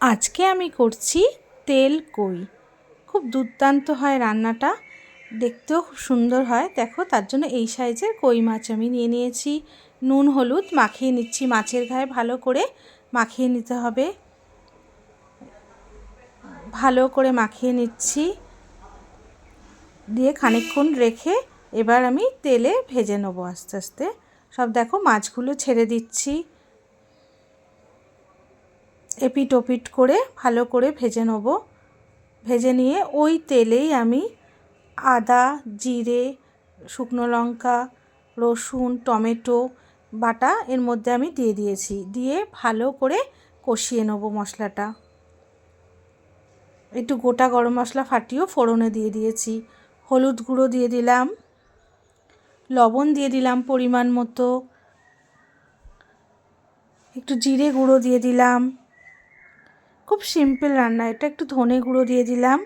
আজকে আমি করছি তেল কই। খুব দুর্দান্ত হয় রান্নাটা, দেখতেও খুব সুন্দর হয়। দেখো, তার জন্য এই সাইজের কই মাছ আমি নিয়ে নিয়েছি। নুন হলুদ মাখিয়ে নিচ্ছি, মাছের গায়ে ভালো করে মাখিয়ে নিতে হবে। ভালো করে মাখিয়ে নিচ্ছি, দিয়ে খানিকক্ষণ রেখে এবার আমি তেলে ভেজে নেবো আস্তে আস্তে। সব দেখো, মাছগুলো ছেড়ে দিচ্ছি, এপিট ওপিট করে ভালো করে ভেজে নেব। ভেজে নিয়ে ওই তেলেই আমি আদা, জিরে, শুকনো লঙ্কা, রসুন, টমেটো বাটা এর মধ্যে আমি দিয়ে দিয়েছি। দিয়ে ভালো করে কষিয়ে নেব মশলাটা। একটু গোটা গরম মশলা ফাটিয়েও ফোড়নে দিয়ে দিয়েছি। হলুদ গুঁড়ো দিয়ে দিলাম, লবণ দিয়ে দিলাম পরিমাণ মতো, একটু জিরে গুঁড়ো দিয়ে দিলাম। খুব সিম্পল রান্না এটা। একটু ধনে গুঁড়ো দিয়ে দিলাম,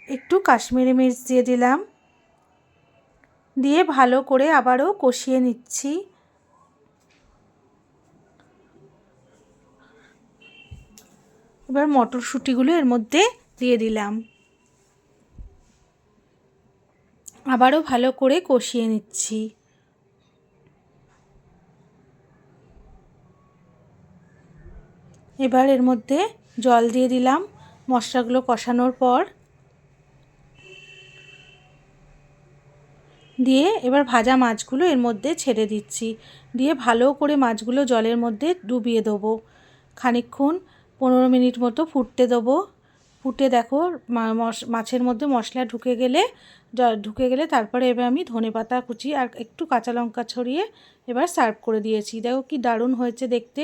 একটু কাশ্মীরি মির্চ দিয়ে দিলাম। দিয়ে ভালো করে আবারও কষিয়ে নিচ্ছি। এবার মটরশুঁটিগুলো এর মধ্যে দিয়ে দিলাম, আবারও ভালো করে কষিয়ে নিচ্ছি। এবার এর মধ্যে জল দিয়ে দিলাম মশলাগুলো কষানোর পর। দিয়ে এবার ভাজা মাছগুলো এর মধ্যে ছেড়ে দিচ্ছি। দিয়ে ভালো করে মাছগুলো জলের মধ্যে ডুবিয়ে দেবো। খানিকক্ষণ 15 মিনিট মতো ফুটতে দেবো। ফুটে দেখো মাছের মধ্যে মশলা ঢুকে গেলে তারপরে এবার আমি ধনেপাতা কুচি আর একটু কাঁচা লঙ্কা ছড়িয়ে এবার সার্ভ করে দিয়েছি। দেখো কি দারুণ হয়েছে দেখতে।